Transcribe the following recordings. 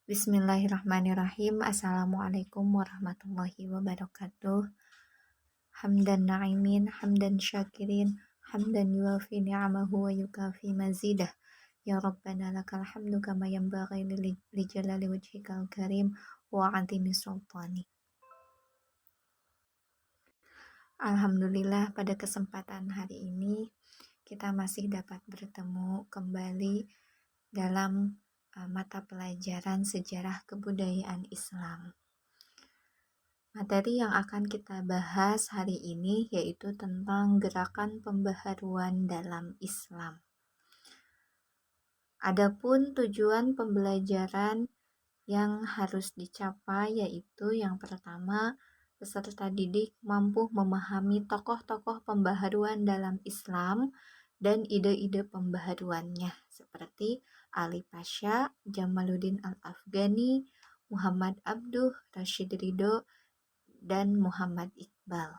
Bismillahirrahmanirrahim. Assalamualaikum warahmatullahi wabarakatuh. Hamdan na'imin, hamdan syakirin, hamdan yuafi ni'amahu wa yukafi mazidah. Ya Rabbana lakal hamdu kama yanbaghi li jalali wajhikal karim wa 'azimi sultani. Alhamdulillah, pada kesempatan hari ini kita masih dapat bertemu kembali dalam mata pelajaran sejarah kebudayaan Islam. Materi yang akan kita bahas hari ini yaitu tentang gerakan pembaharuan dalam Islam. Adapun tujuan pembelajaran yang harus dicapai yaitu yang pertama, peserta didik mampu memahami tokoh-tokoh pembaharuan dalam Islam dan ide-ide pembaharuannya seperti Ali Pasha, Jamaluddin Al-Afghani, Muhammad Abduh, Rashid Ridho, dan Muhammad Iqbal.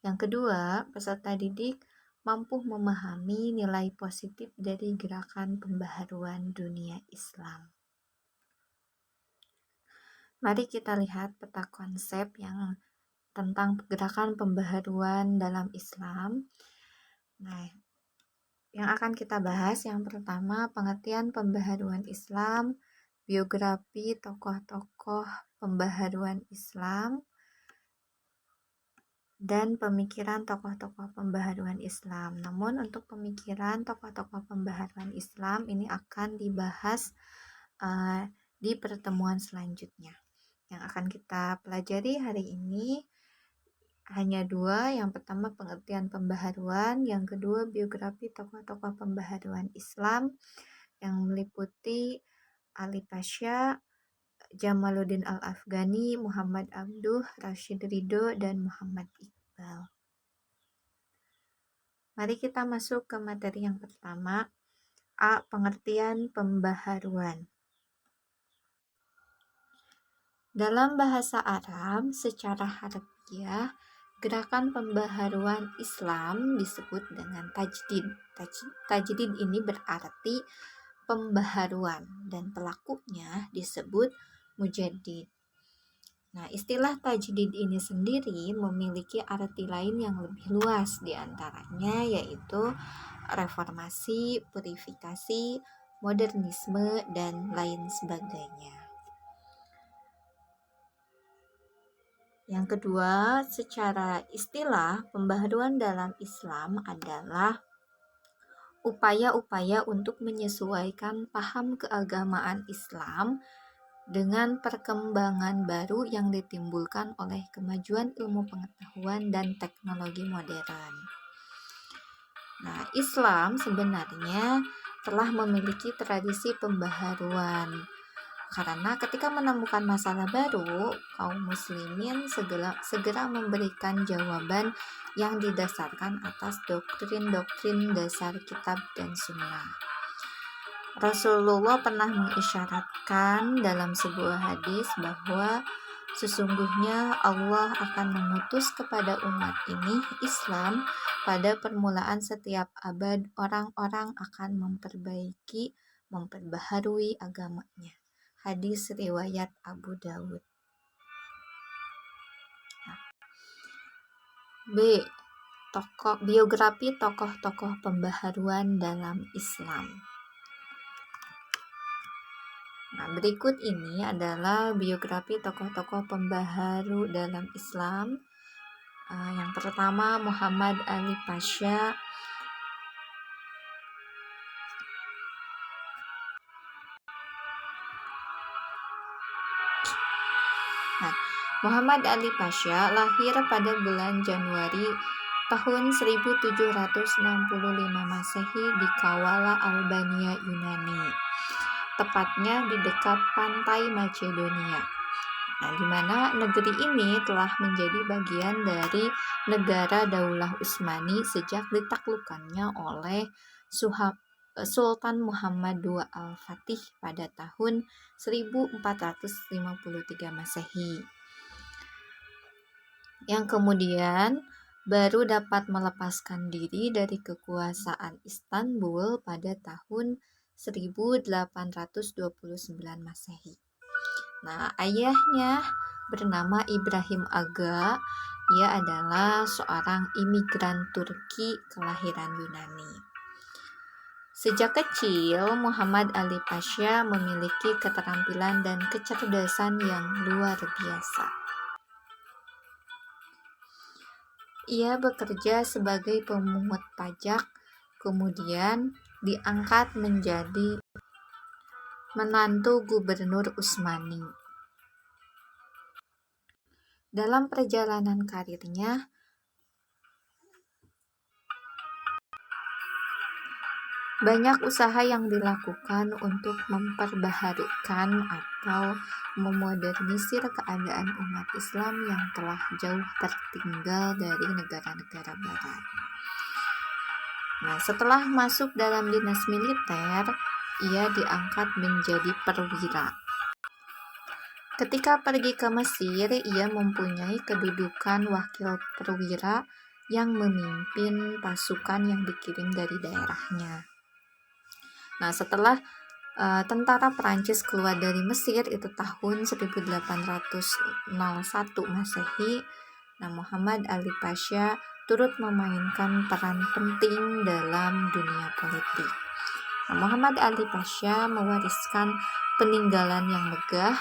Yang kedua, peserta didik mampu memahami nilai positif dari gerakan pembaharuan dunia Islam. Mari kita lihat peta konsep yang tentang gerakan pembaharuan dalam Islam. Nah, yang akan kita bahas yang pertama, pengertian pembaharuan Islam, biografi tokoh-tokoh pembaharuan Islam, dan pemikiran tokoh-tokoh pembaharuan Islam. Namun untuk pemikiran tokoh-tokoh pembaharuan Islam ini akan dibahas di pertemuan selanjutnya. Yang akan kita pelajari hari ini hanya dua. Yang pertama pengertian pembaharuan, yang kedua biografi tokoh-tokoh pembaharuan Islam yang meliputi Ali Pasha, Jamaluddin Al-Afghani, Muhammad Abduh, Rashid Ridho, dan Muhammad Iqbal. Mari kita masuk ke materi yang pertama, A. Pengertian pembaharuan. Dalam bahasa Arab, secara harfiah, gerakan pembaharuan Islam disebut dengan tajdid. Tajdid ini berarti pembaharuan dan pelakunya disebut mujaddid. Nah, istilah tajdid ini sendiri memiliki arti lain yang lebih luas, diantaranya yaitu reformasi, purifikasi, modernisme, dan lain sebagainya. Yang kedua, secara istilah, pembaharuan dalam Islam adalah upaya-upaya untuk menyesuaikan paham keagamaan Islam dengan perkembangan baru yang ditimbulkan oleh kemajuan ilmu pengetahuan dan teknologi modern. Nah, Islam sebenarnya telah memiliki tradisi pembaharuan. Karena ketika menemukan masalah baru, kaum muslimin segera memberikan jawaban yang didasarkan atas doktrin-doktrin dasar kitab dan sunnah. Rasulullah pernah mengisyaratkan dalam sebuah hadis bahwa sesungguhnya Allah akan mengutus kepada umat ini Islam pada permulaan setiap abad. Orang-orang akan memperbaharui agamanya. Hadis riwayat Abu Dawud. B. Biografi tokoh-tokoh pembaharuan dalam Islam. Nah, berikut ini adalah biografi tokoh-tokoh pembaharu dalam Islam. Yang pertama, Muhammad Ali Pasha. Nah, Muhammad Ali Pasha lahir pada bulan Januari tahun 1765 Masehi di Kawala, Albania, Yunani. Tepatnya di dekat pantai Macedonia. Nah, di mana negeri ini telah menjadi bagian dari negara Daulah Utsmani sejak ditaklukkannya oleh Sultan Muhammad II Al-Fatih pada tahun 1453 Masehi. Yang kemudian baru dapat melepaskan diri dari kekuasaan Istanbul pada tahun 1829 Masehi. Nah, ayahnya bernama Ibrahim Aga. Ia adalah seorang imigran Turki kelahiran Yunani. Sejak kecil, Muhammad Ali Pasha memiliki keterampilan dan kecerdasan yang luar biasa. Ia bekerja sebagai pemungut pajak, kemudian diangkat menjadi menantu Gubernur Utsmani. Dalam perjalanan karirnya, banyak usaha yang dilakukan untuk memperbaharukan atau memodernisir keadaan umat Islam yang telah jauh tertinggal dari negara-negara barat. Nah, setelah masuk dalam dinas militer, ia diangkat menjadi perwira. Ketika pergi ke Mesir, ia mempunyai kedudukan wakil perwira yang memimpin pasukan yang dikirim dari daerahnya. Nah, setelah tentara Perancis keluar dari Mesir itu tahun 1801 Masehi, nah Muhammad Ali Pasha turut memainkan peran penting dalam dunia politik. Nah, Muhammad Ali Pasha mewariskan peninggalan yang megah,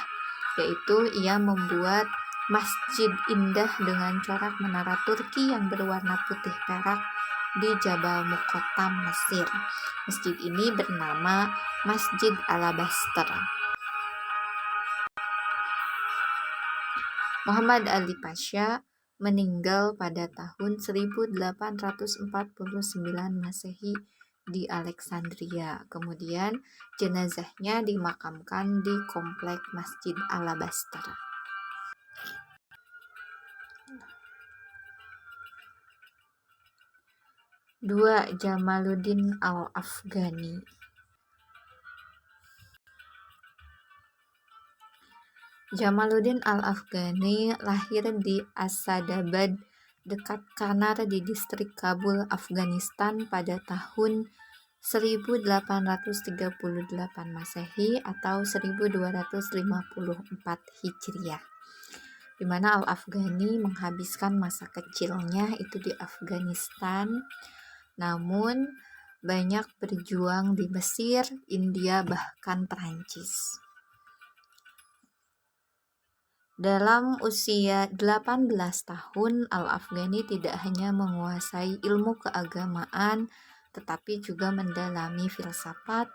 yaitu ia membuat masjid indah dengan corak menara Turki yang berwarna putih perak di Jabal Muqattam, Mesir. Masjid ini bernama Masjid Alabaster. Muhammad Ali Pasha meninggal pada tahun 1849 Masehi di Alexandria. Kemudian jenazahnya dimakamkan di komplek Masjid Alabaster. 2. Jamaluddin Al-Afghani. Jamaluddin Al-Afghani lahir di Asadabad, dekat Kanar di distrik Kabul, Afghanistan pada tahun 1838 Masehi atau 1254 Hijriah, di mana Al-Afghani menghabiskan masa kecilnya itu di Afghanistan, namun banyak berjuang di Mesir, India, bahkan Perancis. Dalam usia 18 tahun, Al-Afghani tidak hanya menguasai ilmu keagamaan, tetapi juga mendalami filsafat,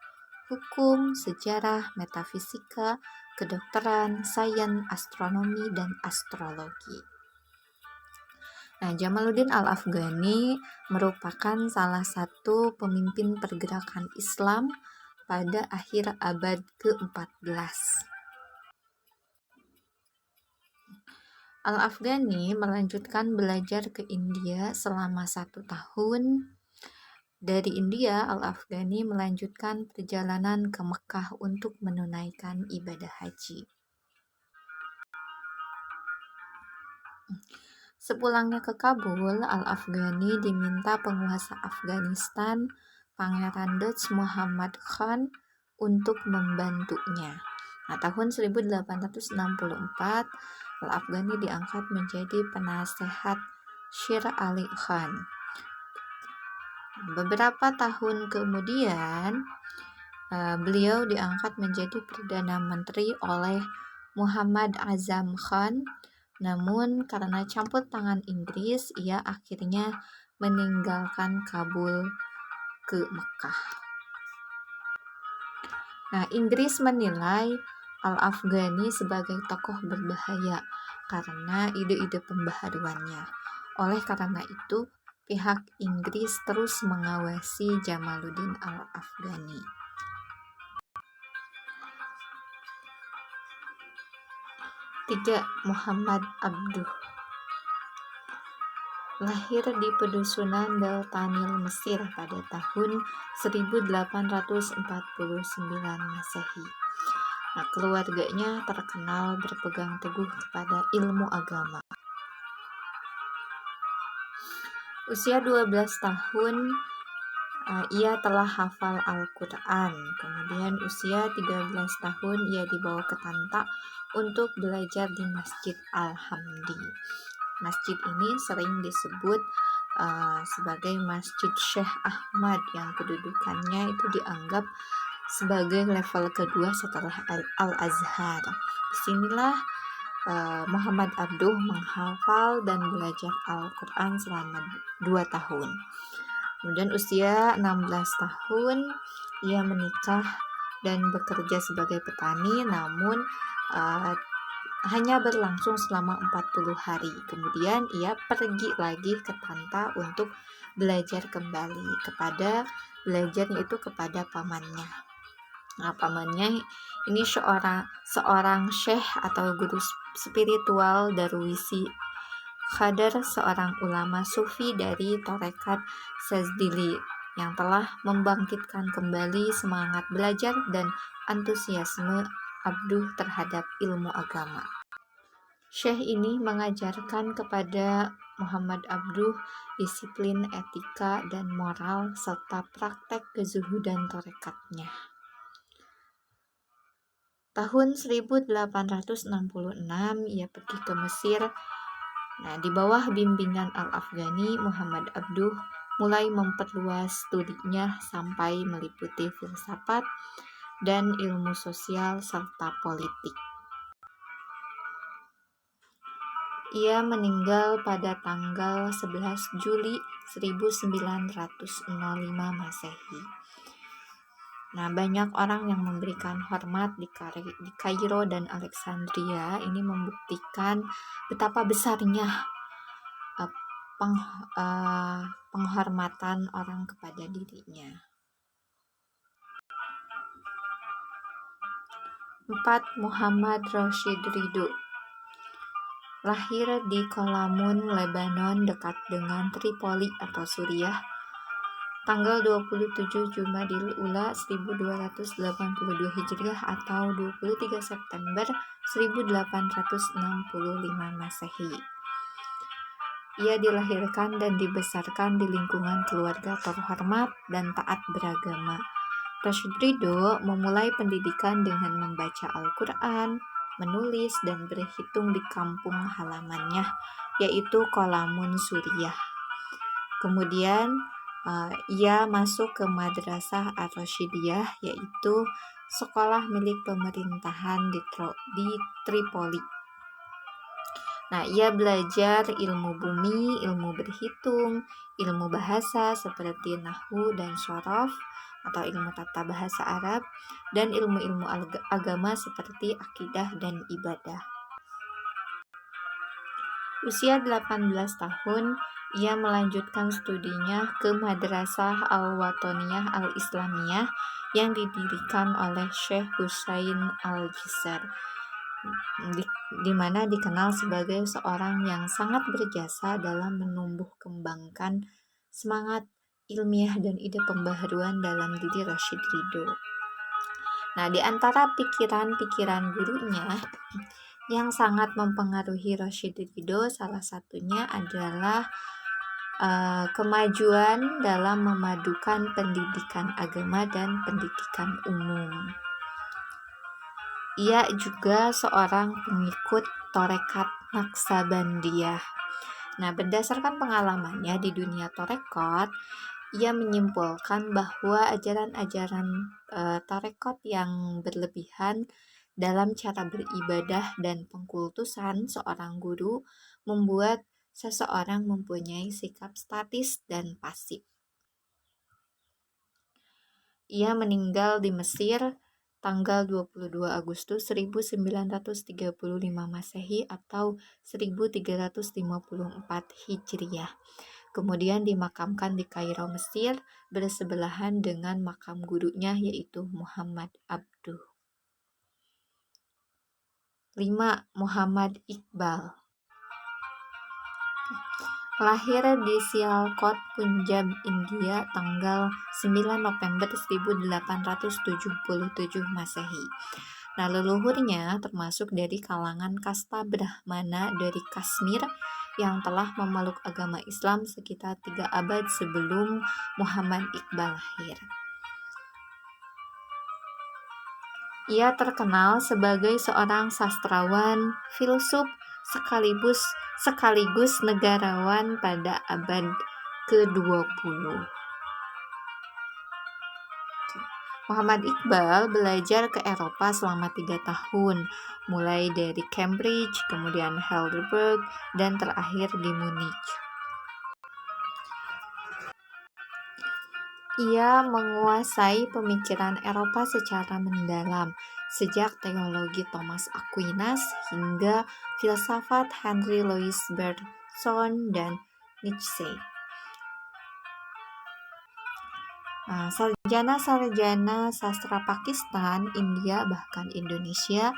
hukum, sejarah, metafisika, kedokteran, sains, astronomi, dan astrologi. Nah, Jamaluddin Al-Afghani merupakan salah satu pemimpin pergerakan Islam pada akhir abad ke-14. Al-Afghani melanjutkan belajar ke India selama 1 tahun. Dari India, Al-Afghani melanjutkan perjalanan ke Mekah untuk menunaikan ibadah haji. Sepulangnya ke Kabul, Al-Afghani diminta penguasa Afghanistan, Pangeran Dutch Muhammad Khan, untuk membantunya. Nah, tahun 1864, Al-Afghani diangkat menjadi penasehat Sir Ali Khan. Beberapa tahun kemudian, beliau diangkat menjadi Perdana Menteri oleh Muhammad Azam Khan. Namun karena campur tangan Inggris, ia akhirnya meninggalkan Kabul ke Mekah. Nah, Inggris menilai Al-Afghani sebagai tokoh berbahaya karena ide-ide pembaharuannya. Oleh karena itu, pihak Inggris terus mengawasi Jamaluddin Al-Afghani. 3. Muhammad Abduh. Lahir di pedusunan Beltanil, Mesir pada tahun 1849 Masehi. Nah, keluarganya terkenal berpegang teguh kepada ilmu agama. Usia 12 tahun, Ia telah hafal Al-Quran. Kemudian usia 13 tahun ia dibawa ke Tanta untuk belajar di Masjid Al-Hamdi. Masjid ini sering disebut sebagai Masjid Syekh Ahmad yang kedudukannya itu dianggap sebagai level kedua setelah Al-Azhar. Disinilah Muhammad Abduh menghafal dan belajar Al-Quran selama 2 tahun. Kemudian usia 16 tahun ia menikah dan bekerja sebagai petani, namun hanya berlangsung selama 40 hari. Kemudian ia pergi lagi ke Tanta untuk belajar kembali belajarnya itu kepada pamannya. Nah, pamannya ini seorang syekh atau guru spiritual Darwisi Khadar, seorang ulama sufi dari tarekat Sazdili yang telah membangkitkan kembali semangat belajar dan antusiasme Abduh terhadap ilmu agama. Syekh ini mengajarkan kepada Muhammad Abduh disiplin etika dan moral serta praktek kezuhudan tarekatnya. Tahun 1866 ia pergi ke Mesir. Nah, di bawah bimbingan Al-Afghani, Muhammad Abduh mulai memperluas studinya sampai meliputi filsafat dan ilmu sosial serta politik. Ia meninggal pada tanggal 11 Juli 1905 Masehi. Nah, banyak orang yang memberikan hormat di Kairo dan Alexandria. Ini membuktikan betapa besarnya penghormatan orang kepada dirinya. 4. Muhammad Rashid Ridho. Lahir di Kolamun, Lebanon dekat dengan Tripoli atau Suriah, tanggal 27 Jumadil Ula 1282 Hijriah atau 23 September 1865 Masehi. Ia dilahirkan dan dibesarkan di lingkungan keluarga terhormat dan taat beragama. Rashid Ridho memulai pendidikan dengan membaca Al-Quran, menulis, dan berhitung di kampung halamannya, yaitu Kolamun, Suriah. Kemudian ia masuk ke Madrasah Ar-Rasyidiyah, yaitu sekolah milik pemerintahan di Tripoli. Nah, ia belajar ilmu bumi, ilmu berhitung, ilmu bahasa seperti nahwu dan syaraf atau ilmu tata bahasa Arab, dan ilmu-ilmu agama seperti akidah dan ibadah. Usia 18 tahun, ia melanjutkan studinya ke Madrasah Al-Watoniyah Al-Islamiyah yang didirikan oleh Syekh Husain Al-Jisr, di mana dikenal sebagai seorang yang sangat berjasa dalam menumbuh kembangkan semangat ilmiah dan ide pembaharuan dalam diri Rashid Ridho. Nah, di antara pikiran-pikiran gurunya yang sangat mempengaruhi Rashid Ridho, salah satunya adalah kemajuan dalam memadukan pendidikan agama dan pendidikan umum. Ia juga seorang pengikut Torekat Naksabandiyah. Nah, berdasarkan pengalamannya di dunia Torekat, ia menyimpulkan bahwa ajaran-ajaran Torekat yang berlebihan dalam cara beribadah dan pengkultusan seorang guru membuat seseorang mempunyai sikap statis dan pasif. Ia meninggal di Mesir tanggal 22 Agustus 1935 Masehi atau 1354 Hijriah. Kemudian dimakamkan di Kairo, Mesir, bersebelahan dengan makam gurunya yaitu Muhammad Abduh. 5. Muhammad Iqbal. Lahir di Sialkot, Punjab, India, tanggal 9 November 1877 Masehi. Nah, leluhurnya termasuk dari kalangan kasta Brahmana dari Kashmir yang telah memeluk agama Islam sekitar 3 abad sebelum Muhammad Iqbal lahir. Ia terkenal sebagai seorang sastrawan, filsuf, sekaligus negarawan pada abad ke-20. Muhammad Iqbal belajar ke Eropa selama 3 tahun, mulai dari Cambridge, kemudian Heidelberg, dan terakhir di Munich. Ia menguasai pemikiran Eropa secara mendalam, sejak teologi Thomas Aquinas hingga filsafat Henry Louis Bergson dan Nietzsche. Sarjana-sarjana sastra Pakistan, India, bahkan Indonesia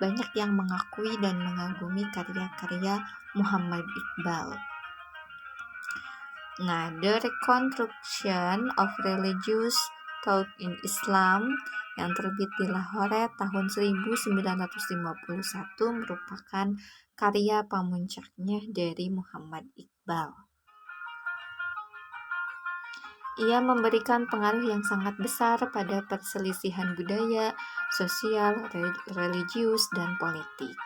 banyak yang mengakui dan mengagumi karya-karya Muhammad Iqbal. The Reconstruction of Religious Thought in Islam yang terbit di Lahore tahun 1951 merupakan karya pamuncaknya dari Muhammad Iqbal. Ia memberikan pengaruh yang sangat besar pada perselisihan budaya, sosial, religius, dan politik.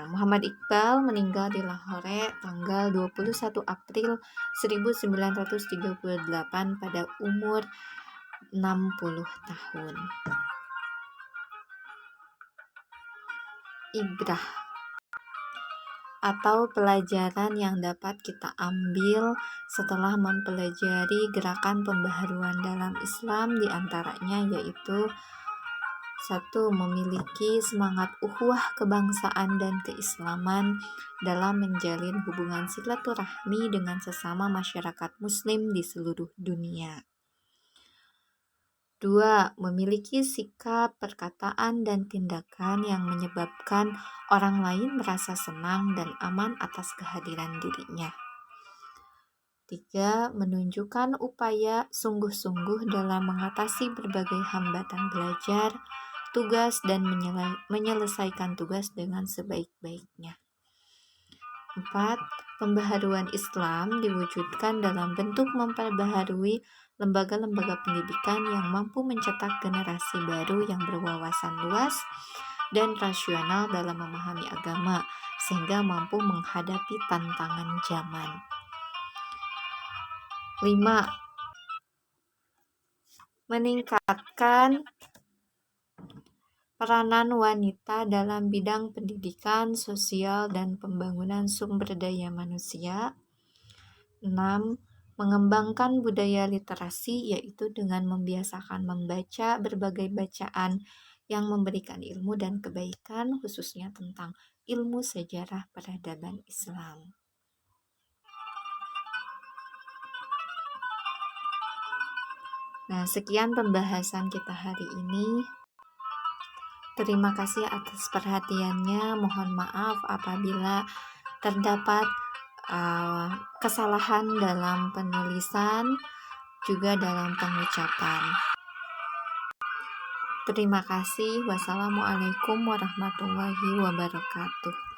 Muhammad Iqbal meninggal di Lahore tanggal 21 April 1938 pada umur 60 tahun. Ibrah atau pelajaran yang dapat kita ambil setelah mempelajari gerakan pembaharuan dalam Islam, diantaranya yaitu 1. Memiliki semangat ukhuwah kebangsaan dan keislaman dalam menjalin hubungan silaturahmi dengan sesama masyarakat muslim di seluruh dunia. 2. Memiliki sikap, perkataan, dan tindakan yang menyebabkan orang lain merasa senang dan aman atas kehadiran dirinya. 3. Menunjukkan upaya sungguh-sungguh dalam mengatasi berbagai hambatan belajar, tugas, dan menyelesaikan tugas dengan sebaik-baiknya. 4. Pembaharuan Islam diwujudkan dalam bentuk memperbaharui lembaga-lembaga pendidikan yang mampu mencetak generasi baru yang berwawasan luas dan rasional dalam memahami agama, sehingga mampu menghadapi tantangan zaman. 5. Meningkatkan peranan wanita dalam bidang pendidikan, sosial, dan pembangunan sumber daya manusia. 6. Mengembangkan budaya literasi, yaitu dengan membiasakan membaca berbagai bacaan yang memberikan ilmu dan kebaikan, khususnya tentang ilmu sejarah peradaban Islam. Sekian pembahasan kita hari ini. Terima kasih atas perhatiannya. Mohon maaf apabila terdapat kesalahan dalam penulisan, juga dalam pengucapan. Terima kasih. Wassalamualaikum warahmatullahi wabarakatuh.